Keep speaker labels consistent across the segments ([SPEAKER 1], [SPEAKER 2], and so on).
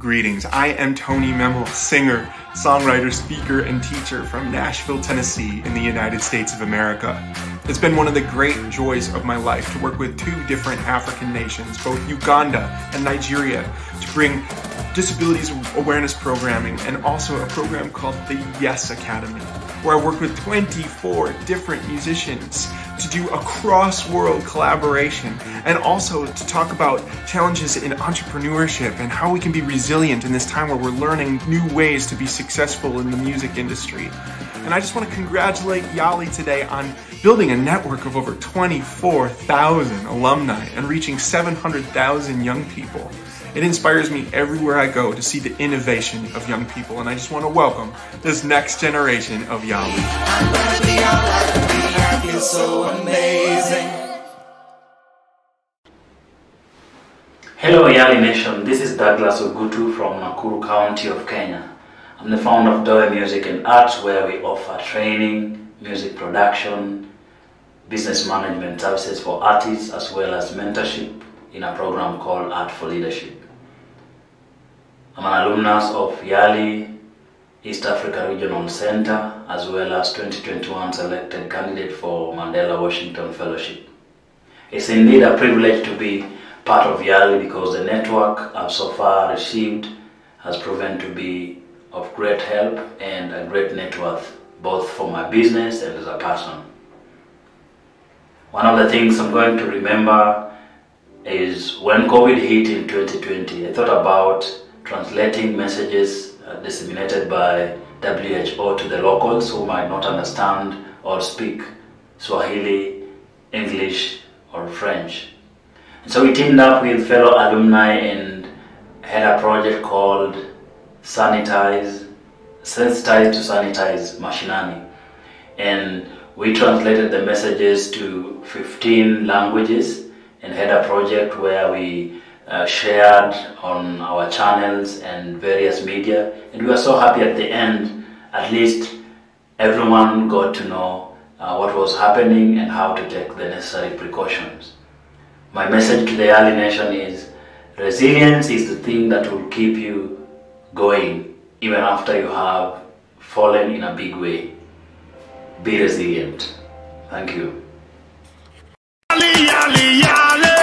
[SPEAKER 1] Greetings, I am Tony Memel, singer, songwriter, speaker, and teacher from Nashville, Tennessee in the United States of America. It's been one of the great joys of my life to work with two different African nations, both Uganda and Nigeria, to bring disabilities awareness programming and also a program called the Yes Academy, where I work with 24 different musicians to do a cross-world collaboration and also to talk about challenges in entrepreneurship and how we can be resilient in this time where we're learning new ways to be successful in the music industry. And I just want to congratulate YALI today on building a network of over 24,000 alumni and reaching 700,000 young people. It inspires me everywhere I go to see the innovation of young people, and I just want to welcome this next generation of YALI.
[SPEAKER 2] I'm gonna be all I feel so amazing.
[SPEAKER 3] Hello YALI Nation, this is Douglas Ogutu from Nakuru County of Kenya. I'm the founder of Doe Music and Arts, where we offer training, music production, business management services for artists, as well as mentorship in a program called Art for Leadership. I'm an alumnus of YALI, East Africa Regional Center, as well as 2021 selected candidate for Mandela Washington Fellowship. It's indeed a privilege to be part of YALI because the network I've so far received has proven to be of great help and a great net worth, both for my business and as a person. One of the things I'm going to remember is when COVID hit in 2020, I thought about translating messages disseminated by WHO to the locals who might not understand or speak Swahili, English, or French. And so we teamed up with fellow alumni and had a project called Sensitize to Sanitize Mashinani. And we translated the messages to 15 languages and had a project where we shared on our channels and various media, and we were so happy at the end. At least everyone got to know what was happening and how to take the necessary precautions. My message to the YALI Nation is resilience is the thing that will keep you going even after you have fallen in a big way. Be resilient. Thank you.
[SPEAKER 4] YALI, YALI, YALI.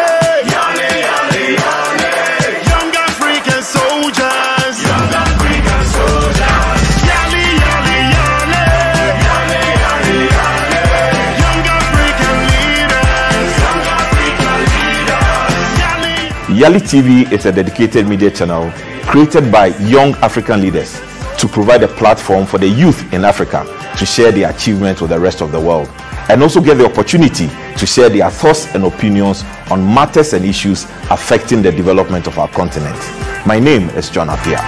[SPEAKER 5] YALI TV is a dedicated media channel created by young African leaders to provide a platform for the youth in Africa to share their achievements with the rest of the world, and also get the opportunity to share their thoughts and opinions on matters and issues affecting the development of our continent. My name is John Apia.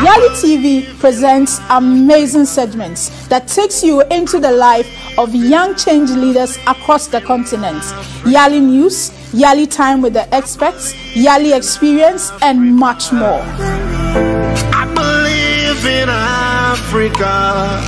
[SPEAKER 6] YALI TV presents amazing segments that takes you into the life of young change leaders across the continent. YALI News, YALI Time with the Experts, YALI Experience, and much more.
[SPEAKER 4] I believe in Africa.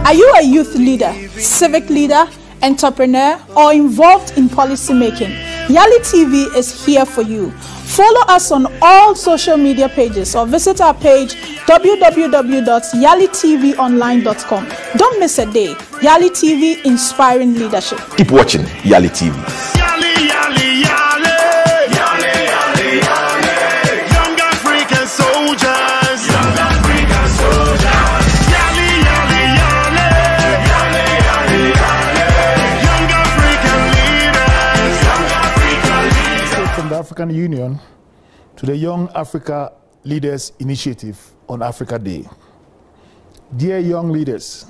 [SPEAKER 6] Are you a youth leader, civic leader, entrepreneur, or involved in policy making? YALI TV is here for you. Follow us on all social media pages or visit our page www.yalitvonline.com. Don't miss a day. YALI TV, inspiring leadership.
[SPEAKER 5] Keep watching YALI TV.
[SPEAKER 4] YALI, YALI, YALI. YALI, YALI, YALI. Young African soldiers. Young African soldiers. YALI, YALI, YALI. YALI, YALI, YALI. Young African leaders. Young African leaders.
[SPEAKER 7] From the African Union to the Young Africa Leaders Initiative on Africa Day. Dear young leaders,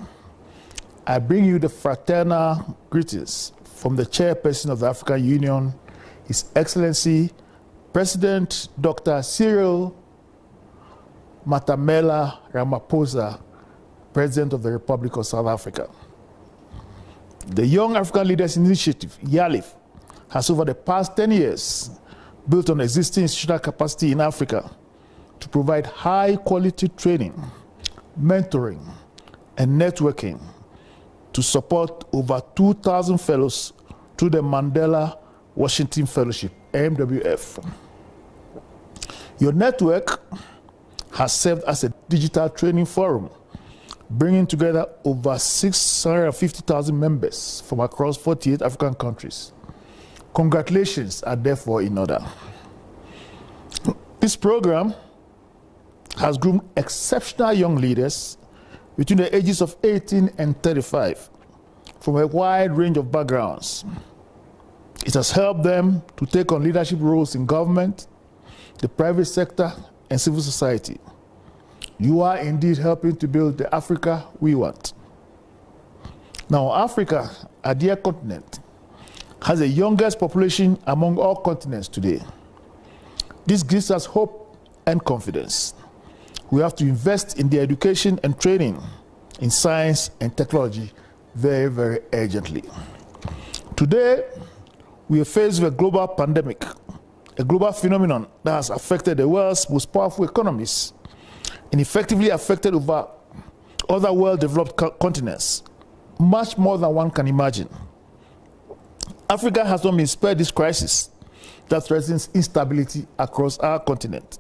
[SPEAKER 7] I bring you the fraternal greetings from the chairperson of the African Union, His Excellency President Dr. Cyril Matamela Ramaphosa, President of the Republic of South Africa. The Young African Leaders Initiative, YALI, has over the past 10 years built on existing institutional capacity in Africa to provide high-quality training, mentoring, and networking to support over 2,000 fellows through the Mandela Washington Fellowship, MWF. Your network has served as a digital training forum, bringing together over 650,000 members from across 48 African countries. Congratulations are therefore in order. This program has groomed exceptional young leaders between the ages of 18 and 35 from a wide range of backgrounds. It has helped them to take on leadership roles in government, the private sector, and civil society. You are indeed helping to build the Africa we want. Now, Africa, our dear continent, has the youngest population among all continents today. This gives us hope and confidence. We have to invest in their education and training in science and technology very, very urgently. Today, we are faced with a global pandemic, a global phenomenon that has affected the world's most powerful economies and effectively affected over other well-developed continents, much more than one can imagine. Africa has not been spared this crisis that threatens instability across our continent.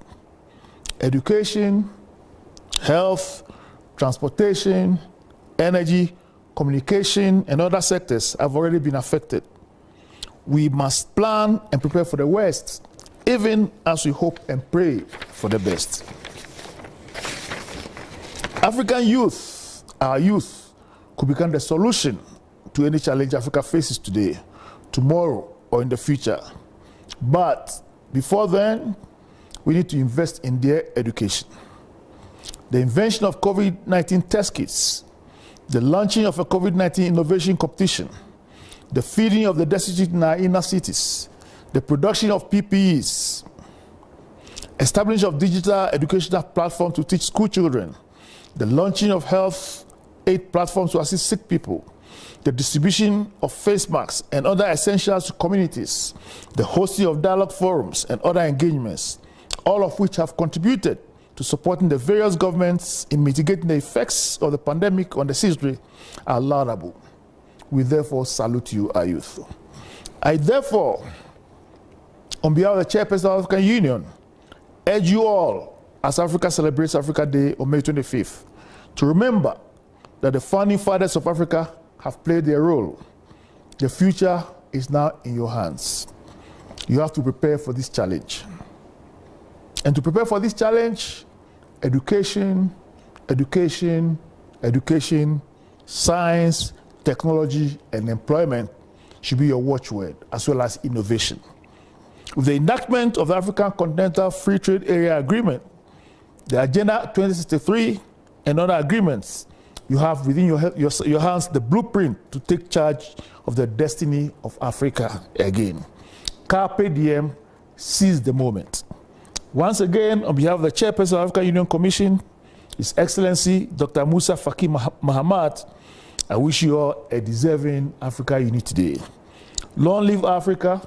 [SPEAKER 7] Education, health, transportation, energy, communication, and other sectors have already been affected. We must plan and prepare for the worst, even as we hope and pray for the best. African youth, our youth, could become the solution to any challenge Africa faces today, tomorrow, or in the future. But before then, we need to invest in their education. The invention of COVID-19 test kits, the launching of a COVID-19 innovation competition, the feeding of the destitute in our inner cities, the production of PPEs, establishment of digital educational platforms to teach school children, the launching of health aid platforms to assist sick people, the distribution of face masks and other essentials to communities, the hosting of dialogue forums and other engagements, all of which have contributed to supporting the various governments in mitigating the effects of the pandemic on the citizenry, are laudable. We therefore salute you, our youth. I therefore, on behalf of the chairperson of the African Union, urge you all, as Africa celebrates Africa Day on May 25th, to remember that the founding fathers of Africa have played their role. The future is now in your hands. You have to prepare for this challenge. And to prepare for this challenge, education, education, education, science, technology, and employment should be your watchword, as well as innovation. With the enactment of the African Continental Free Trade Area Agreement, the Agenda 2063, and other agreements, you have within your hands the blueprint to take charge of the destiny of Africa again. Carpe diem, seize the moment. Once again, on behalf of the chairperson of the African Union Commission, His Excellency Dr. Musa Faki Mahamat, I wish you all a deserving Africa Unity Day. Long live Africa,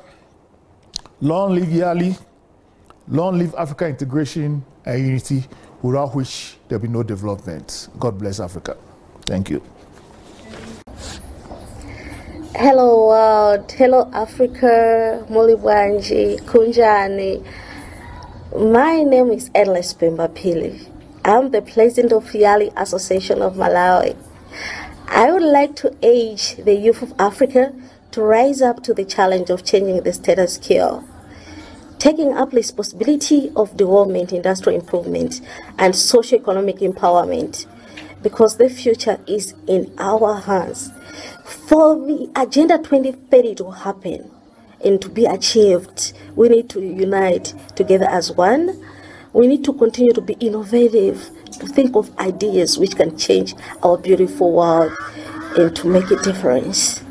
[SPEAKER 7] long live YALI, long live Africa integration and unity, without which there will be no development. God bless Africa. Thank you.
[SPEAKER 8] Hello world, hello Africa, Mulibwanji, Kunjani. My name is Endless Pili. I'm the president of YALI Association of Malawi. I would like to urge the youth of Africa to rise up to the challenge of changing the status quo, taking up responsibility of development, industrial improvement, and socio-economic empowerment, because the future is in our hands. For the Agenda 2030 to happen and to be achieved, we need to unite together as one. We need to continue to be innovative, to think of ideas which can change our beautiful world and to make a difference.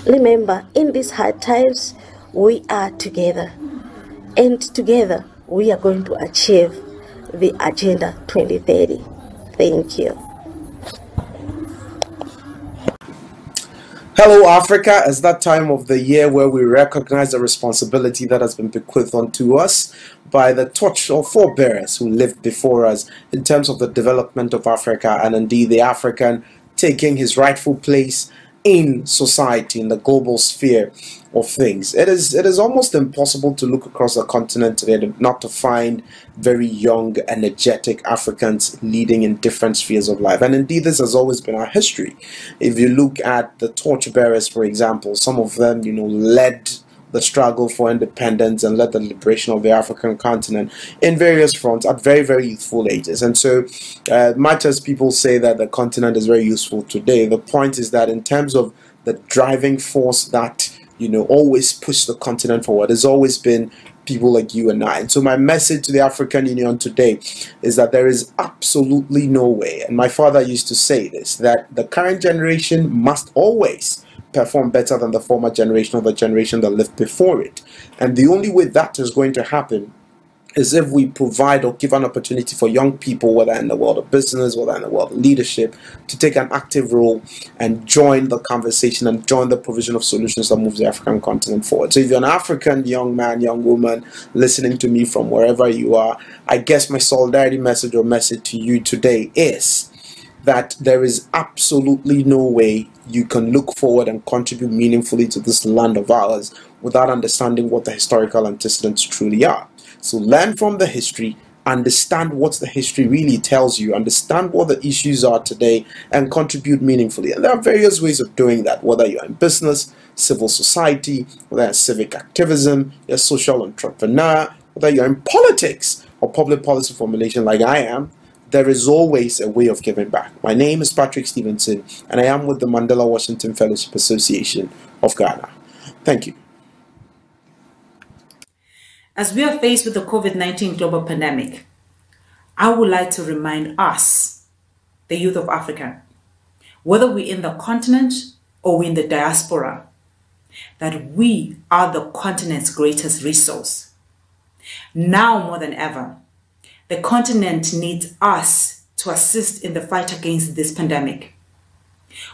[SPEAKER 8] Remember, in these hard times, we are together. And together, we are going to achieve the Agenda 2030. Thank you.
[SPEAKER 9] Hello, Africa. It's that time of the year where we recognize the responsibility that has been bequeathed onto us by the torch or forebearers who lived before us in terms of the development of Africa and indeed the African taking his rightful place in society, in the global sphere of things. It is almost impossible to look across the continent today not to find very young, energetic Africans leading in different spheres of life. And indeed, this has always been our history. If you look at the torchbearers, for example, some of them, led the struggle for independence and led the liberation of the African continent in various fronts at very, very youthful ages. And so much as people say that the continent is very useful today, the point is that in terms of the driving force that always push the continent forward, has always been people like you and I. And so my message to the African Union today is that there is absolutely no way, and my father used to say this, that the current generation must always perform better than the former generation or the generation that lived before it. And the only way that is going to happen is if we provide or give an opportunity for young people, whether in the world of business, whether in the world of leadership, to take an active role and join the conversation and join the provision of solutions that moves the African continent forward. So if you're an African young man, young woman listening to me from wherever you are, I guess my solidarity message or message to you today is that there is absolutely no way you can look forward and contribute meaningfully to this land of ours without understanding what the historical antecedents truly are. So learn from the history, understand what the history really tells you, understand what the issues are today, and contribute meaningfully. And there are various ways of doing that, whether you're in business, civil society, whether you're civic activism, you're a social entrepreneur, whether you're in politics or public policy formulation like I am. There is always a way of giving back. My name is Patrick Stevenson, and I am with the Mandela Washington Fellowship Association of Ghana. Thank you.
[SPEAKER 10] As we are faced with the COVID-19 global pandemic, I would like to remind us, the youth of Africa, whether we're in the continent or we're in the diaspora, that we are the continent's greatest resource. Now more than ever, the continent needs us to assist in the fight against this pandemic.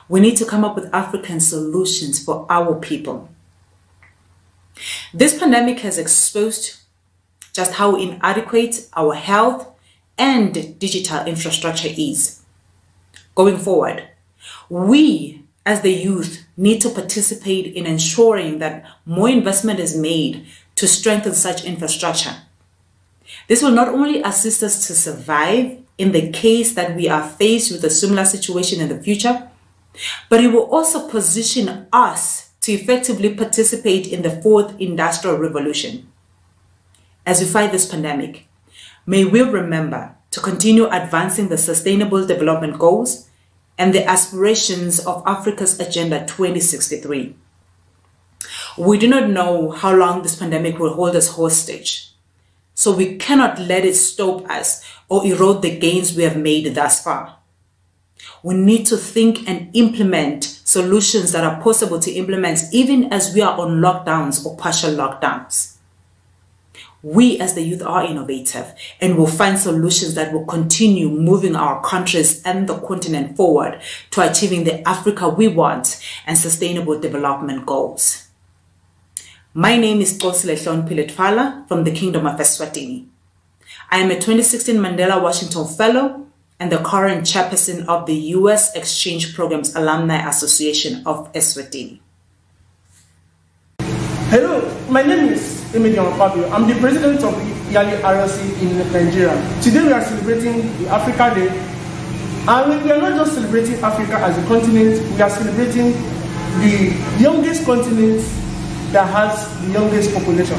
[SPEAKER 10] We need to come up with African solutions for our people. This pandemic has exposed just how inadequate our health and digital infrastructure is. Going forward, we as the youth need to participate in ensuring that more investment is made to strengthen such infrastructure. This will not only assist us to survive in the case that we are faced with a similar situation in the future, but it will also position us to effectively participate in the fourth industrial revolution. As we fight this pandemic, may we remember to continue advancing the Sustainable Development Goals and the aspirations of Africa's Agenda 2063. We do not know how long this pandemic will hold us hostage, so we cannot let it stop us or erode the gains we have made thus far. We need to think and implement solutions that are possible to implement even as we are on lockdowns or partial lockdowns. We as the youth are innovative and will find solutions that will continue moving our countries and the continent forward to achieving the Africa we want and sustainable development goals. My name is Xolisilehlonipho Piletfala from the Kingdom of Eswatini. I am a 2016 Mandela Washington Fellow and the current chairperson of the U.S. Exchange Programs Alumni Association of Eswatini.
[SPEAKER 11] Hello, my name is Emilion Fabio. I'm the president of YALI RLC in Nigeria. Today we are celebrating the Africa Day. And we are not just celebrating Africa as a continent, we are celebrating the youngest continent that has the youngest population.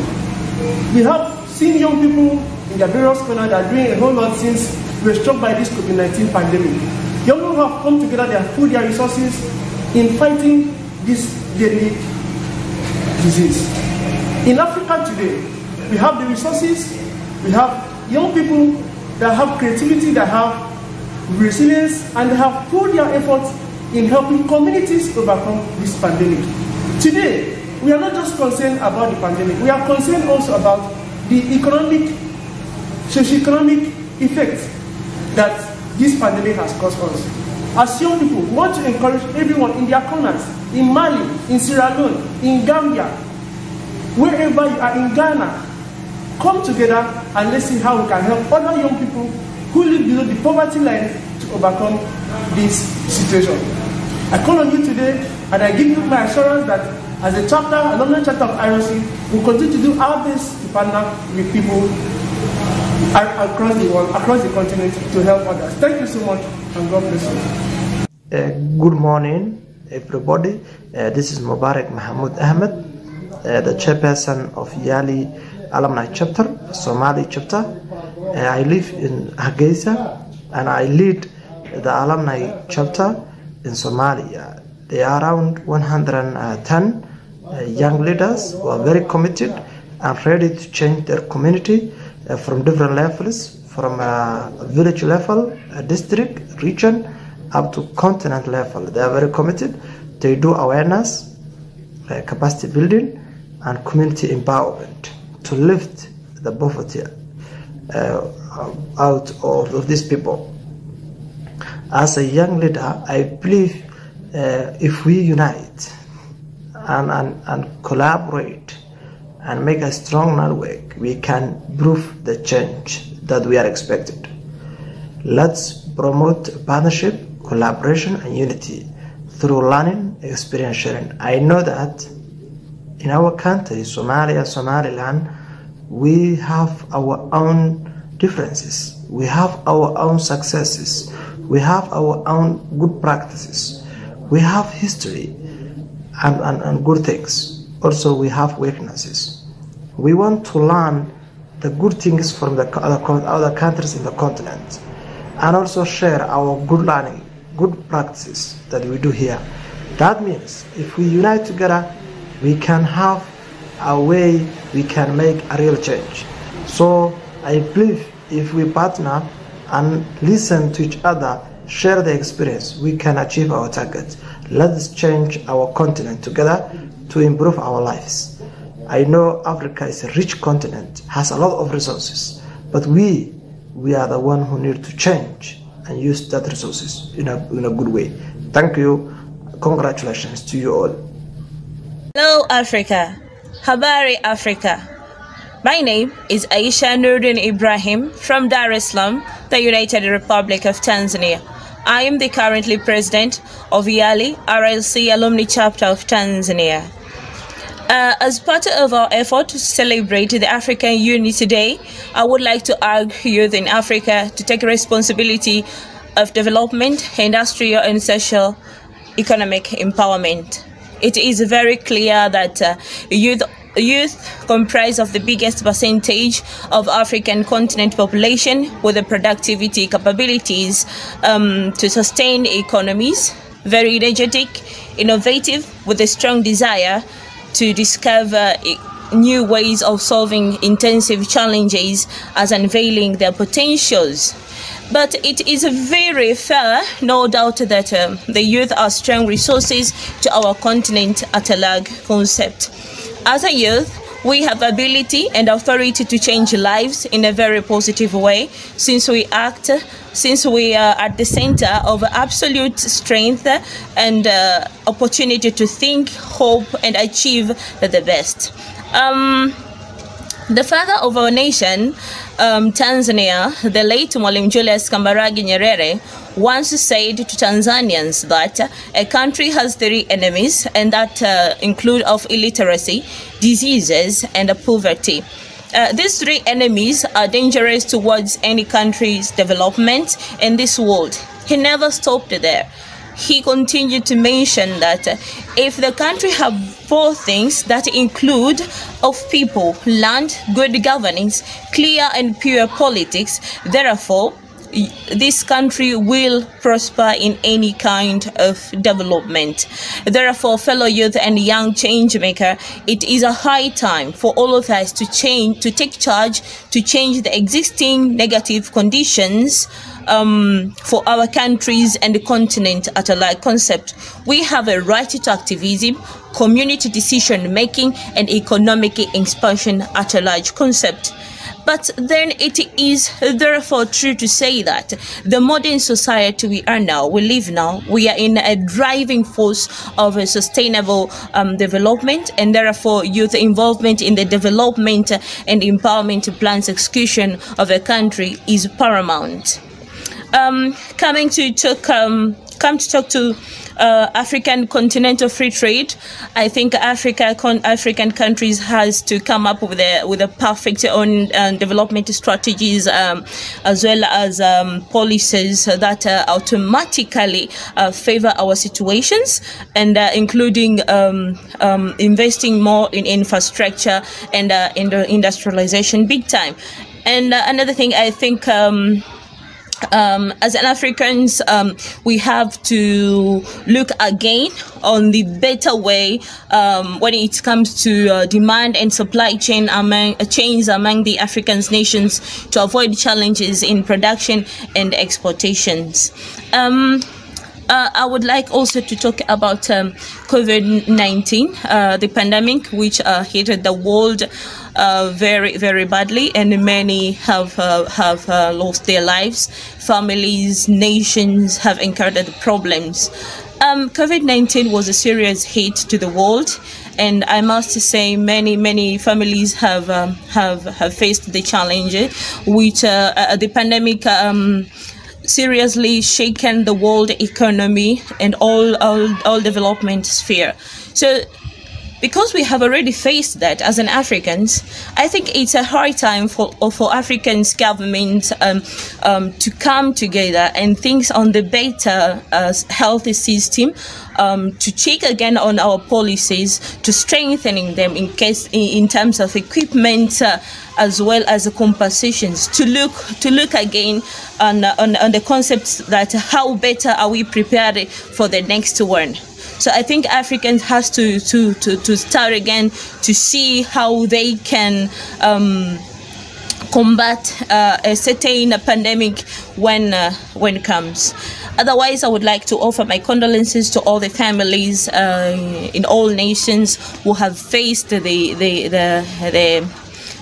[SPEAKER 11] We have seen young people in the various corners that are doing a whole lot since we were struck by this COVID-19 pandemic. Young people have come together, they have put their resources in fighting this deadly disease. In Africa today, we have the resources, we have young people that have creativity, that have resilience, and they have put their efforts in helping communities overcome this pandemic. Today, we are not just concerned about the pandemic, we are concerned also about the economic, socio-economic effects that this pandemic has caused us. As young people, we want to encourage everyone in their corners, in Mali, in Sierra Leone, in Gambia, wherever you are in Ghana, come together and let's see how we can help other young people who live below the poverty line to overcome this situation. I call on you today, and I give you my assurance that as a chapter, alumni chapter of IRC, we'll continue to do our best to partner with people across the world, across the continent, to help others. Thank you so much, and God bless you.
[SPEAKER 12] Good morning, everybody. This is Mubarak Mahmoud Ahmed, the chairperson of YALI Alumni Chapter, Somali Chapter. I live in Hargeisa, and I lead the Alumni Chapter in Somalia. There are around 110 young leaders who are very committed and ready to change their community from different levels, from village level, district, region, up to continent level. They are very committed. They do awareness, capacity building, and community empowerment to lift the poverty out of these people. As a young leader, I believe if we unite and collaborate and make a strong network, we can prove the change that we are expected. Let's promote partnership, collaboration, and unity through learning, experience sharing. I know that in our country, Somalia, Somaliland, we have our own differences. We have our own successes. We have our own good practices. We have history and good things. Also, we have weaknesses. We want to learn the good things from the other countries in the continent, and also share our good learning, good practices that we do here. That means if we unite together, we can have a way we can make a real change. So I believe if we partner and listen to each other, share the experience, we can achieve our target. Let's change our continent together to improve our lives. I know Africa is a rich continent, has a lot of resources, but we are the one who need to change and use that resources in a good way. Thank you. Congratulations to you all.
[SPEAKER 13] Hello Africa. Habari Africa. My name is Aisha Nurdin Ibrahim from Dar es Salaam, the United Republic of Tanzania. I am the currently president of YALI RLC Alumni Chapter of Tanzania. As part of our effort to celebrate the African Unity Day, I would like to urge youth in Africa to take responsibility of development, industrial and social economic empowerment. It is very clear that youth comprise of the biggest percentage of African continent population, with the productivity capabilities to sustain economies, very energetic, innovative, with a strong desire to discover new ways of solving intensive challenges as unveiling their potentials. But it is very fair, no doubt, that the youth are strong resources to our continent at a large concept. As a youth, we have ability and authority to change lives in a very positive way, since we are at the center of absolute strength and opportunity to think, hope, and achieve the best. The father of our nation, Tanzania, the late Mwalimu Julius Kambarage Nyerere, once said to Tanzanians that a country has 3 enemies, and that include of illiteracy, diseases, and poverty. These 3 enemies are dangerous towards any country's development in this world. He never stopped there. He continued to mention that if the country have 4 things that include of people, land, good governance, clear and pure politics, therefore this country will prosper in any kind of development. Therefore, fellow youth and young change maker, it is a high time for all of us to take charge, to change the existing negative conditions for our countries and the continent at a large concept. We have a right to activism, community decision making, and economic expansion at a large concept. But then it is therefore true to say that the modern society we live now, we are in a driving force of a sustainable development, and therefore youth involvement in the development and empowerment plans execution of a country is paramount. Coming to talk come to talk to African continental free trade, I think African countries has to come up with a perfect own development strategies, as well as policies that automatically favor our situations, and including investing more in infrastructure and in the industrialization big time. And another thing, I think as an Africans, we have to look again on the better way when it comes to demand and supply chains among the African nations to avoid challenges in production and exportations. I would like also to talk about COVID-19, the pandemic, which hit the world very, very badly, and many have lost their lives. Families, nations have encountered problems. COVID-19 was a serious hit to the world, and I must say many families have faced the challenge, which the pandemic seriously shaken the world economy and all development sphere. So because we have already faced that as an Africans, I think it's a hard time for Africans government to come together and think on the better healthy system, to check again on our policies, to strengthening them in terms of equipment, as well as the compensations, to look again on the concepts that how better are we prepared for the next one. So I think Africans has to start again to see how they can combat a certain pandemic when it comes. Otherwise, I would like to offer my condolences to all the families in all nations who have faced the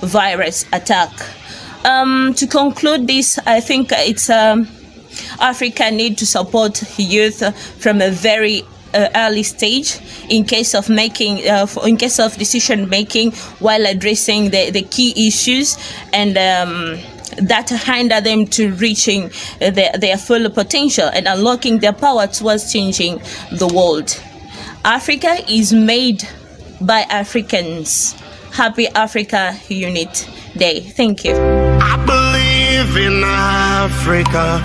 [SPEAKER 13] virus attack. To conclude this, I think it's Africa need to support youth from a very early stage in case of decision making while addressing the key issues, and that hinder them to reaching their full potential and unlocking their power towards changing the world. Africa is made by Africans. Happy Africa Unit Day. Thank you.
[SPEAKER 4] I believe in Africa.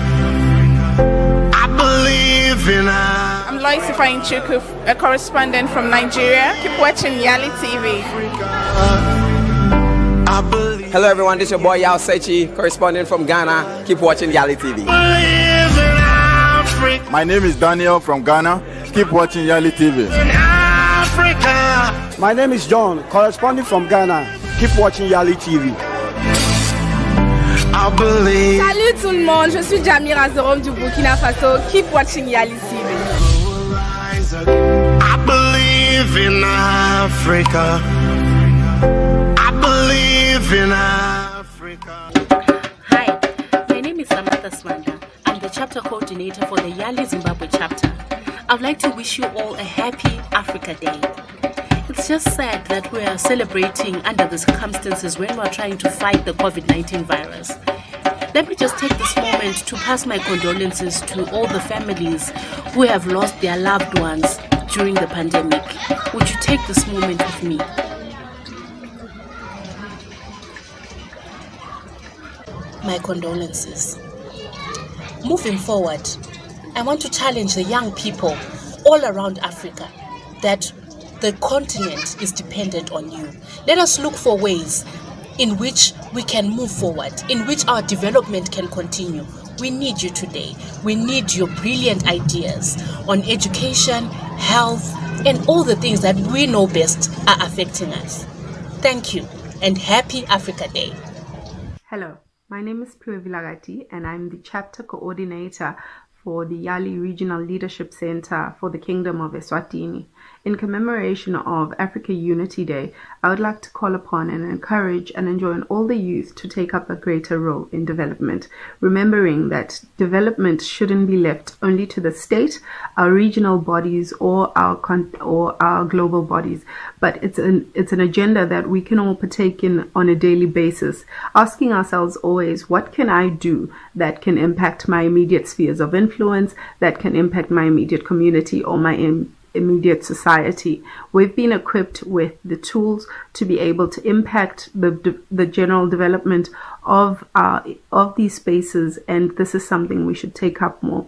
[SPEAKER 4] I believe in Africa.
[SPEAKER 14] I'm Lois Ifeanyi, a correspondent from Nigeria. Keep watching YALI TV.
[SPEAKER 15] Hello everyone, this is your boy Yao Sechi, correspondent from Ghana. Keep watching YALI TV.
[SPEAKER 16] My name is Daniel from Ghana. Keep watching YALI TV.
[SPEAKER 17] My name is John, correspondent from Ghana. Keep watching YALI TV.
[SPEAKER 14] Salut tout le monde, je suis Jamir Azorom du Burkina Faso. Keep watching YALI TV.
[SPEAKER 4] I believe in Africa. I believe in Africa.
[SPEAKER 18] Hi, my name is Samantha Swanda. I'm the chapter coordinator for the YALI Zimbabwe chapter. I'd like to wish you all a happy Africa Day. It's just sad that we are celebrating under the circumstances when we are trying to fight the COVID-19 virus. Let me just take this moment to pass my condolences to all the families who have lost their loved ones during the pandemic. Would you take this moment with me? My condolences. Moving forward, I want to challenge the young people all around Africa that the continent is dependent on you. Let us look for ways in which we can move forward, in which our development can continue. We need you today. We need your brilliant ideas on education, health, and all the things that we know best are affecting us. Thank you, and happy Africa Day.
[SPEAKER 19] Hello, my name is Pio Vilagati, and I'm the chapter coordinator for the YALI Regional Leadership Center for the Kingdom of Eswatini. In commemoration of Africa Unity Day, I would like to call upon and encourage and enjoin all the youth to take up a greater role in development, remembering that development shouldn't be left only to the state, our regional bodies, or our global bodies, but it's an agenda that we can all partake in on a daily basis, asking ourselves always, what can I do that can impact my immediate spheres of influence, that can impact my immediate community or my immediate society. We've been equipped with the tools to be able to impact the general development of these spaces, and this is something we should take up more.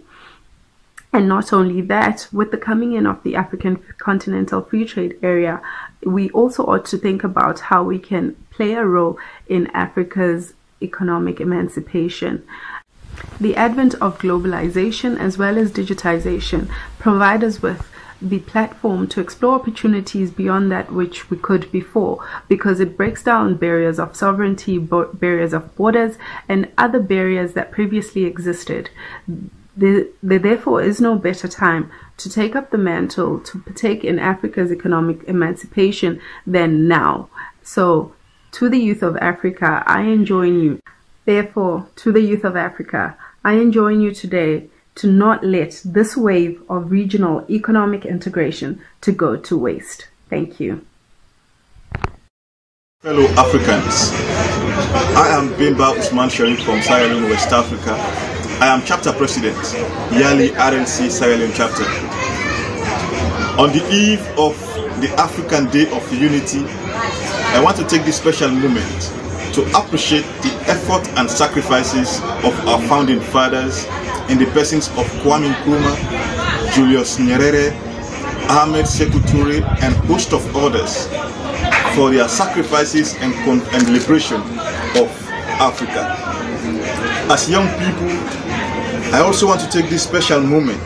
[SPEAKER 19] And not only that, with the coming in of the African Continental Free Trade Area, we also ought to think about how we can play a role in Africa's economic emancipation. The advent of globalization as well as digitization provide us with the platform to explore opportunities beyond that which we could before, because it breaks down barriers of sovereignty, barriers of borders, and other barriers that previously existed. There therefore is no better time to take up the mantle to partake in Africa's economic emancipation than now. So, to the youth of Africa, I enjoin you. Therefore, to the youth of Africa, I enjoin you today to not let this wave of regional economic integration to go to waste. Thank you.
[SPEAKER 16] Fellow Africans, I am Bimba Usman Sharif from Sierra Leone, West Africa. I am Chapter President, YALI RLC Sierra Leone Chapter. On the eve of the African Day of Unity, I want to take this special moment to appreciate the effort and sacrifices of our founding fathers in the persons of Kwame Nkrumah, Julius Nyerere, Ahmed Sekou Toure, and a host of others for their sacrifices and liberation of Africa. As young people, I also want to take this special moment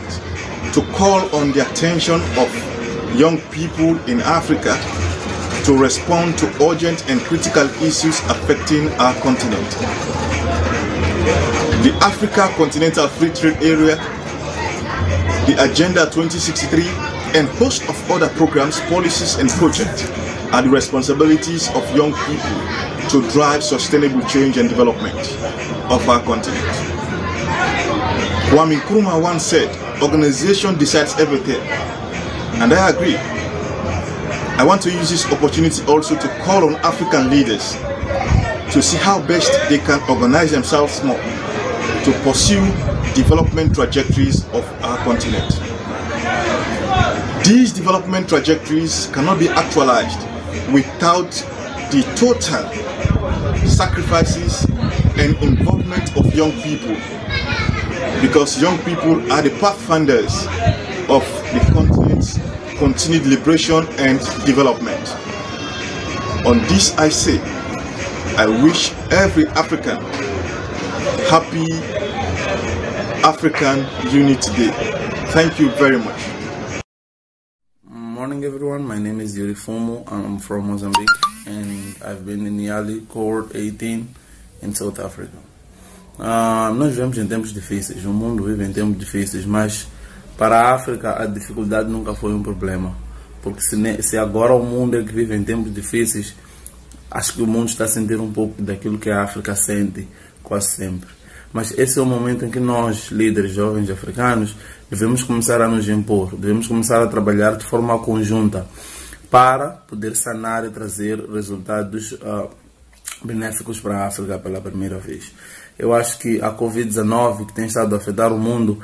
[SPEAKER 16] to call on the attention of young people in Africa to respond to urgent and critical issues affecting our continent. The Africa Continental Free Trade Area, the Agenda 2063, and a host of other programs, policies, and projects are the responsibilities of young people to drive sustainable change and development of our continent. Kwame Nkrumah once said, "Organization decides everything," and I agree. I want to use this opportunity also to call on African leaders to see how best they can organize themselves more to pursue development trajectories of our continent. These development trajectories cannot be actualized without the total sacrifices and involvement of young people, because young people are the pathfinders of the continent's continued liberation and development. On this I say, I wish every African happy African Unity Day. Thank you very much.
[SPEAKER 20] Morning everyone, my name is Yuri Fumo. I'm from Mozambique and I've been in YALI Cohort 18 in South Africa. Nós vivemos em tempos difíceis, o mundo vive em tempos difíceis, mas para a África a dificuldade nunca foi um problema, porque se agora o mundo é que vive em tempos difíceis, acho que o mundo está a sentir um pouco daquilo que a África sente quase sempre. Mas esse é o momento em que nós, líderes jovens africanos, devemos começar a nos impor, devemos começar a trabalhar de forma conjunta para poder sanar e trazer resultados benéficos para a África pela primeira vez. Eu acho que a Covid-19, que tem estado a afetar o mundo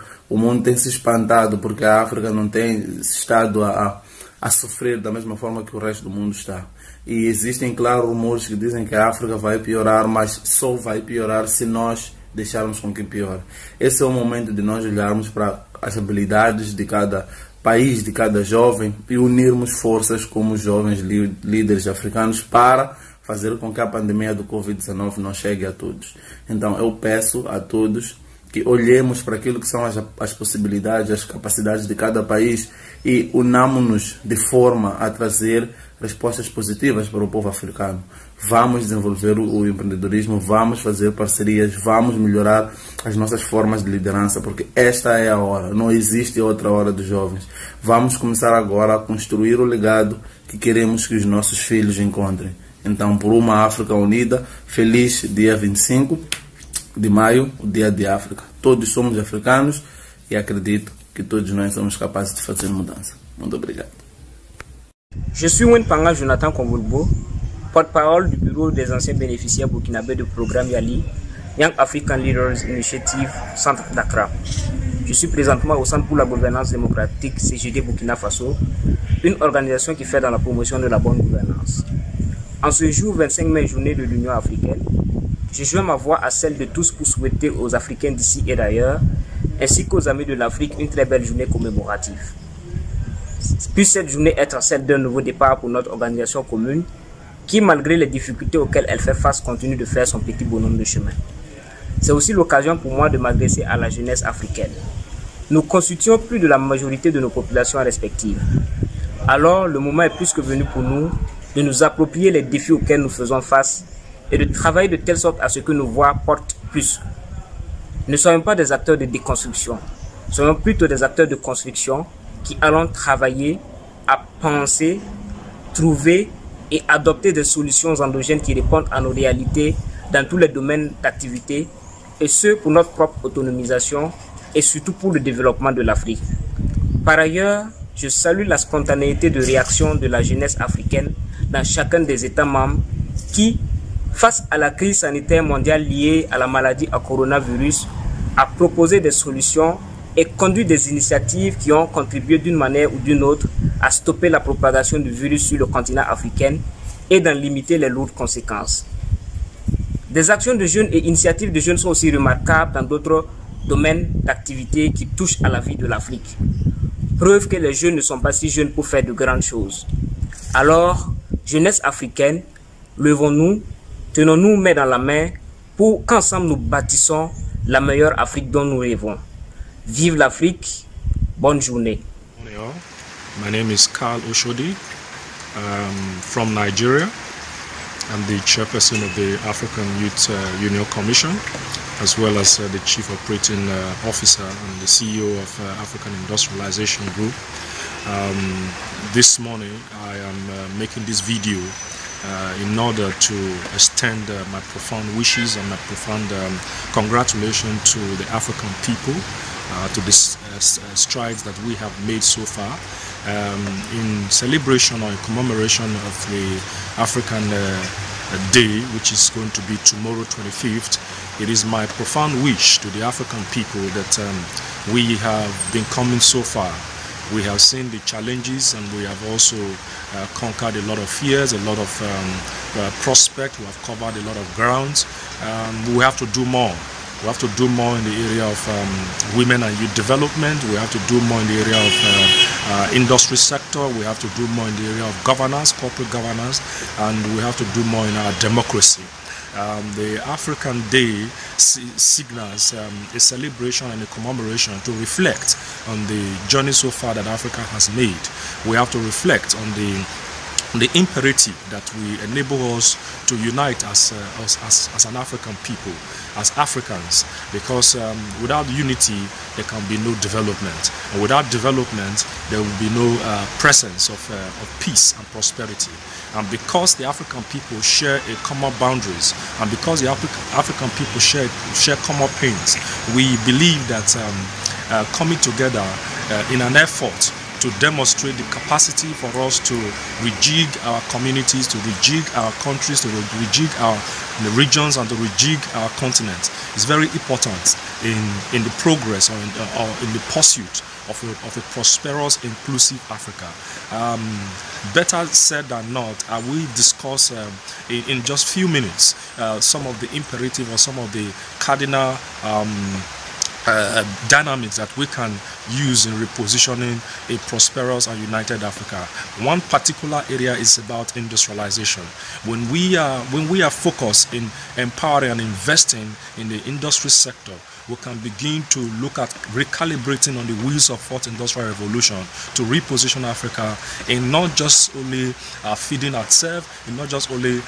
[SPEAKER 20] tem se espantado porque a África não tem estado a sofrer da mesma forma que o resto do mundo está. E existem, claro, rumores que dizem que a África vai piorar, mas só vai piorar se nós deixarmos com que piore. Esse é o momento de nós olharmos para as habilidades de cada país, de cada jovem e unirmos forças como jovens líderes africanos para fazer com que a pandemia do Covid-19 não chegue a todos. Então eu peço a todos que olhemos para aquilo que são as possibilidades, as capacidades de cada país e unamos-nos de forma a trazer respostas positivas para o povo africano. Vamos desenvolver o empreendedorismo, vamos fazer parcerias, vamos melhorar as nossas formas de liderança, porque esta é a hora, não existe outra hora dos jovens. Vamos começar agora a construir o legado que queremos que os nossos filhos encontrem. Então, por uma África unida, feliz dia 25 de maio, o Dia de África. Todos somos africanos e acredito que todos nós somos capazes de fazer mudança. Muito obrigado.
[SPEAKER 21] Je suis Wenpanga Jonathan Kongolbo, porte-parole du bureau des anciens bénéficiaires burkinabés du programme YALI, Young African Leaders Initiative, Centre d'Accra. Je suis présentement au Centre pour la gouvernance démocratique CGD Burkina Faso, une organisation qui fait dans la promotion de la bonne gouvernance. En ce jour 25 mai, journée de l'Union africaine, je joins ma voix à celle de tous pour souhaiter aux Africains d'ici et d'ailleurs, ainsi qu'aux amis de l'Afrique, une très belle journée commémorative. Puisse cette journée être celle d'un nouveau départ pour notre organisation commune, qui, malgré les difficultés auxquelles elle fait face, continue de faire son petit bonhomme de chemin. C'est aussi l'occasion pour moi de m'adresser à la jeunesse africaine. Nous constituons plus de la majorité de nos populations respectives. Alors, le moment est plus que venu pour nous de nous approprier les défis auxquels nous faisons face et de travailler de telle sorte à ce que nos voix portent plus. Ne soyons pas des acteurs de déconstruction, soyons plutôt des acteurs de construction qui allons travailler à penser, trouver et adopter des solutions endogènes qui répondent à nos réalités dans tous les domaines d'activité, et ce pour notre propre autonomisation et surtout pour le développement de l'Afrique. Par ailleurs, je salue la spontanéité de réaction de la jeunesse africaine dans chacun des États membres qui, face à la crise sanitaire mondiale liée à la maladie à coronavirus, a proposé des solutions et conduit des initiatives qui ont contribué d'une manière ou d'une autre à stopper la propagation du virus sur le continent africain et d'en limiter les lourdes conséquences. Des actions de jeunes et initiatives de jeunes sont aussi remarquables dans d'autres domaines d'activité qui touchent à la vie de l'Afrique. Preuve que les jeunes ne sont pas si jeunes pour faire de grandes choses. Alors, jeunesse africaine, levons-nous, tenons-nous main dans la main pour qu'ensemble nous bâtissons la meilleure Afrique dont nous rêvons. Vive l'Afrique, bonne journée.
[SPEAKER 22] My name is Carl Oshodi from Nigeria. I'm the chairperson of the African Youth Union Commission, as well as the Chief Operating Officer and the CEO of African Industrialization Group. This morning I am making this video in order to extend my profound wishes and my profound congratulations to the African people, to the strides that we have made so far. In celebration or in commemoration of the African Day, which is going to be tomorrow 25th, it is my profound wish to the African people that we have been coming so far. We have seen the challenges and we have also conquered a lot of fears, a lot of prospects. We have covered a lot of grounds. We have to do more. We have to do more in the area of women and youth development. We have to do more in the area of industry sector. We have to do more in the area of governance, corporate governance, and we have to do more in our democracy. The African Day signals a celebration and a commemoration to reflect on the journey so far that Africa has made. We have to reflect on the imperative that we enable us to unite as an African people, as Africans, because without unity there can be no development, and without development there will be no presence of peace and prosperity. And because the African people share a common boundaries, and because the African people share common pains, we believe that coming together in an effort to demonstrate the capacity for us to rejig our communities, to rejig our countries, to rejig our regions, and to rejig our continent is very important in the progress or in the pursuit of a prosperous, inclusive Africa. Better said than not, I will discuss in just few minutes some of the imperative or some of the cardinal dynamics that we can use in repositioning a prosperous and united Africa. One particular area is about industrialization. When we are focused in empowering and investing in the industry sector, we can begin to look at recalibrating on the wheels of fourth industrial revolution to reposition Africa in not just only feeding ourselves, in not just only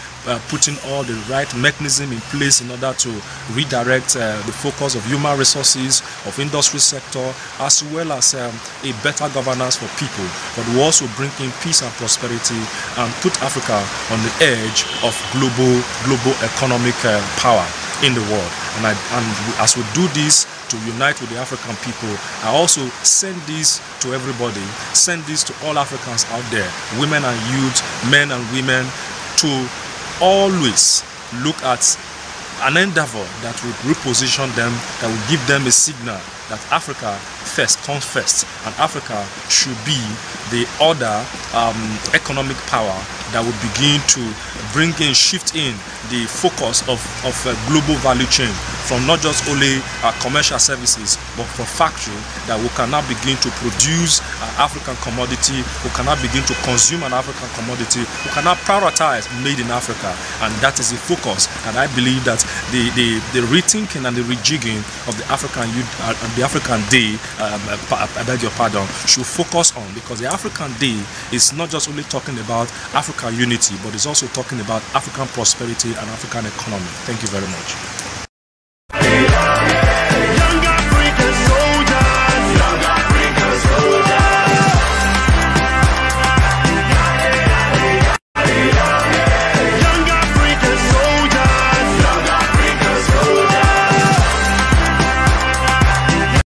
[SPEAKER 22] putting all the right mechanism in place in order to redirect the focus of human resources, of industry sector, as well as a better governance for people, but we also bring in peace and prosperity and put Africa on the edge of global economic power in the world. And as we do this to unite with the African people, I also send this to everybody, send this to all Africans out there, women and youth, men and women, to always look at an endeavor that will reposition them, that will give them a signal that Africa first comes first, and Africa should be the other economic power that will begin to shift in the focus of a global value chain from not just only commercial services, but for factory, that we can now begin to produce African commodity, we can now begin to consume an African commodity, we can now prioritize made in Africa, and that is the focus. And I believe that the rethinking and the rejigging of the African Day, I beg your pardon, should focus on, because the African Day is not just only talking about African unity, but it's also talking about African prosperity and African economy. Thank you very much.